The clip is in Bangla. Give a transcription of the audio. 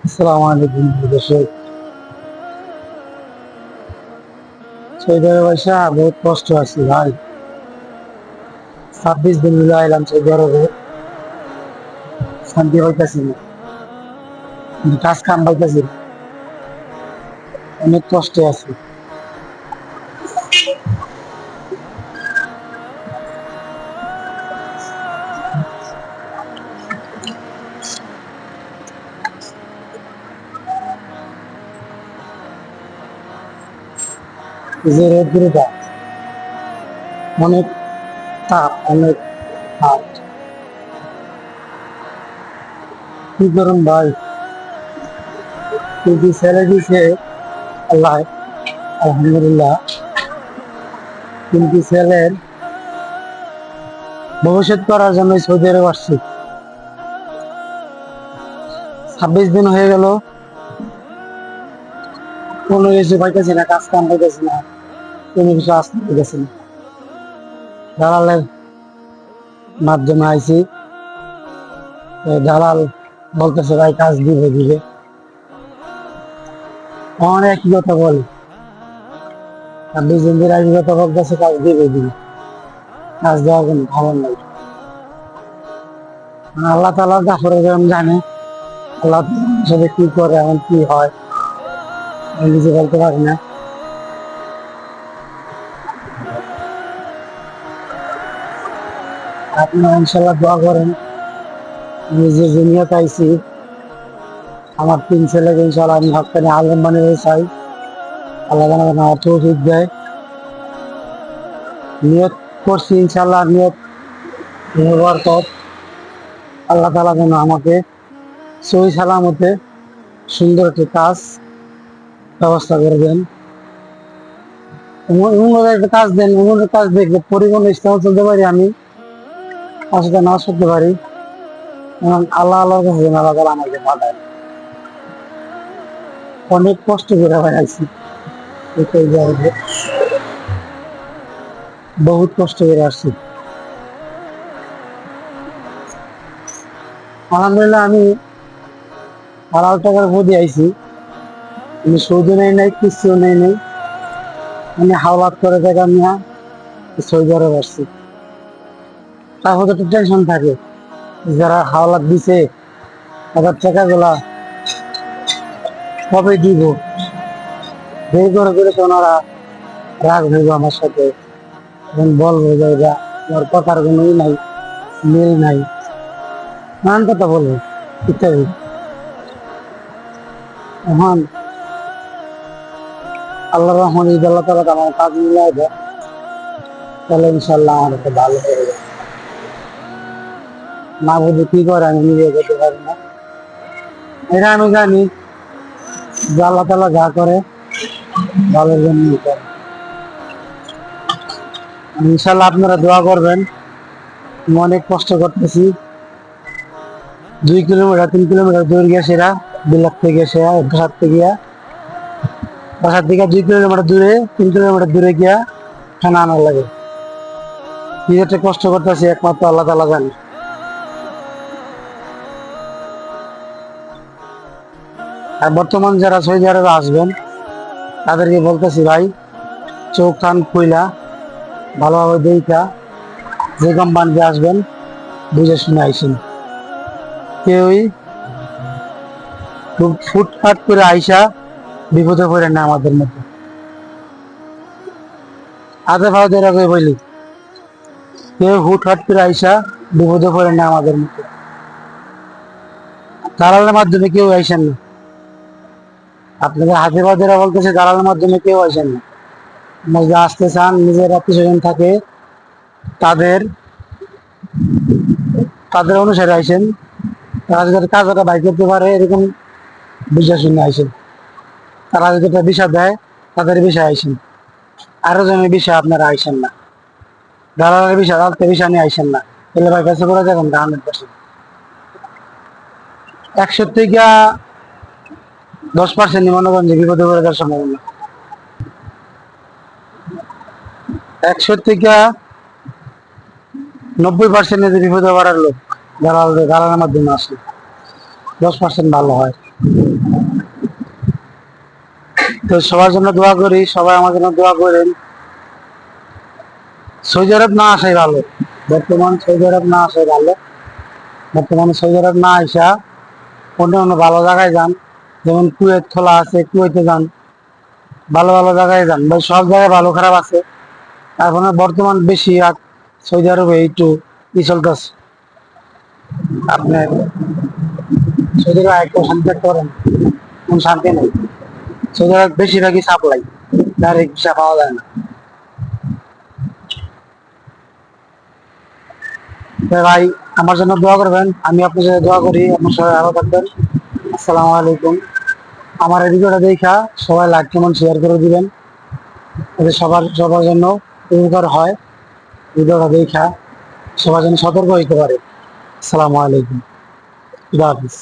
আসসালামু আলাইকুম দর্শক। সৌদি আরবে এসে বহুত কষ্ট আছে ভাই। 26 দিন মিলে আইলাম সৌদি আরবে, শান্তি পাইতেছি না, কিন্তু কাজ কাম পাইতেছি না, অনেক কষ্টে আছি। এই যে রোদ্দুরটা অনেক তাপ, অনেক হাট, কি করুন ভাই। কিন্তু ছেলে দিছে আল্লাহ, আলহামদুলিল্লাহ। কিন্তু ছেলের ভবিষ্যৎ করার জন্য সৌদি আরব আসছি। 26 দিন হয়ে গেল, কোনো কিছু পাইতেছি না, কাজ কাম পাইতেছি না, কোনো কিছু আসতে পাইতেছি না। দালালের মাধ্যমে আইছি, দালাল বলতেছে ভাই কাজ দিবে দিবে, আমার একই কথা বলে। আর 2 দিন ধরে একই কথা বলতেছে কাজ দিবে দিবে, কাজ দেওয়ার কোনো খবর নাই। আল্লাহ তাআলা গাফরে রহিম জানে, আল্লাহ সাথে কি করে এমন কি হয় আমি নিজে বলতে পারি না। আপনারা ইনশাল্লাহ দোয়া করেন, আমি যে দুনিয়াতে আইছি আমার 3 ছেলেকে ইনশাল্লাহ আমি হকানি আলেম বানিয়ে চাই। আল্লাহ যেন আমার তৌফিক দেয়। নিয়ত করছি ইনশাল্লাহ, নিয়ত বরকত। আল্লাহ তাআলা যেন আমাকে সহি সালামতে সুন্দর একটি কাজ ব্যবস্থা করে দেন, এমন একটা কাজ দেন, এমন একটা কাজ দেখবে পরিবহন ইস্তেমাল চলতে পারি, আমি কাজটা নামাজ পড়তে পারি, এবং আল্লাহর কাছে যেন আল্লাহ তাআলা আমাকে পাঠায়। অনেক কষ্ট করে বেড়াইছি, এটাই জায়গায় বহুত কষ্ট করে আসছি। আলহামদুলিল্লাহ আমি হালাল টাকার প্রতি আইছি, আমি সৌদি নেই নাই, কিছু নেই নাই, আমি হাওলাত করে টাকা নিয়ে সৌদি আরব আসছি। তারপর তো একটা টেনশন থাকে, যারা হাওলাত দিছে তাদের টাকাগুলা কবে দিব, দেরি করে করে তো ওনারা রাগ হইব আমার সাথে, এবং বলবো যে এটা আমার কথার কোনো ই নাই, মিল নাই, নানান কথা বলবো ইত্যাদি। এখন আল্লাহ রহমান ঈদ আল্লাহ তালা আমার কাজ মিলাই দেয়, তাহলে ইনশাল্লাহ আমার একটা ভালো হয়ে যাবে। না বুঝে কি করে আমি নিজে করতে পারি না, এটা আমি জানি যে আল্লাহ তালা যা করে ভালোর জন্যই করে। ইনশাল্লাহ আপনারা দোয়া করবেন। আমি অনেক কষ্ট করতেছি, 2 কিলোমিটার 3 কিলোমিটার দূর গিয়া সেরা, বিলাত থেকে সেরা বাসার থেকে 2 কিলোমিটার দূরে, 3 কিলোমিটার দূরে গিয়া খানা আনার লাগে। কি একটা কষ্ট করতেছি একমাত্র আল্লাহ তাআলা জানে। আর বর্তমান যারা সৌদি আরবে আসবেন তাদেরকে বলতেছি ভাই, চোখ কান খুইলা ভালোভাবে দেখা যে কোম্পানিতে আসবেন বুঝে শুনে আইসেন। কেউই ফুটপাত করে আইসা বিপদে পড়ে না আমাদের মতো। আধে ভারতের আগে বলি, কেউ হুটহাট করে আইসা বিপদে পড়ে না আমাদের মতো। দালালের মাধ্যমে কেউ আইসেন না, আপনাদের হাতে বাজারা বলতেছে দালালের মাধ্যমে কেউ আসেন না। আপনারা যে আসতে চান, নিজের আত্মীয় স্বজন থাকে তাদের তাদের অনুসারে আইসেন, তারা যদি কাজটা বাইর করতে পারে এরকম বিশ্বাস শুনে আইসেন। তারা যদি একটা বিষয় দেয় তাদের বিষয় আইসেন, আরো জনের বিষয় আপনারা আইসেন না, দালালের বিষয় দালালের বিষয় নিয়ে আইসেন না, তাহলে ভাই কাছে করে যাবেন 100%। 100 থেকে 10% মনে করেন যে বিপদে পড়ে যাওয়ার সম্ভাবনা। 100 থেকে 90% যে বিপদে পড়ার লোক দালালের মাধ্যমে আসে, 10% ভালো হয়। তো সবার জন্য দোয়া করি, সবাই আমার জন্য দোয়া করেন। সৌদি আরব না আসাই ভালো, বর্তমান সৌদি আরব না আসাই ভালো। বর্তমানে সৌদি আরব না আসা অন্য অন্য ভালো জায়গায় যান, যেমন কুয়েত খোলা আছে, কুয়েতে যান, ভালো ভালো জায়গায় যান ভাই। সব জায়গায় ভালো খারাপ আছে, এখন বর্তমান বেশি আর সৌদি আরবে একটু ই চলতেছে আপনার। সৌদি আরবে একটু শান্তি থাকতে পারেন, কোন শান্তি নেই। সৌদি আরব বেশিরভাগই সাপ্লাই, ডাইরেক্ট ভিসা পাওয়া যায় না। তো ভাই আমার জন্য দোয়া করবেন, আমি আপনার সাথে দোয়া করি, আপনার সবাই ভালো থাকবেন। আসসালামু আলাইকুম। আমার এই ভিডিওটা দেখা সবাই লাইক কমেন্ট শেয়ার করে দিবেন, যাতে সবার সবার জন্য উপকার হয়। ভিডিওটা দেখা সবার জন্য সতর্ক হইতে পারে। আসসালামু আলাইকুম, খুদা হাফিজ।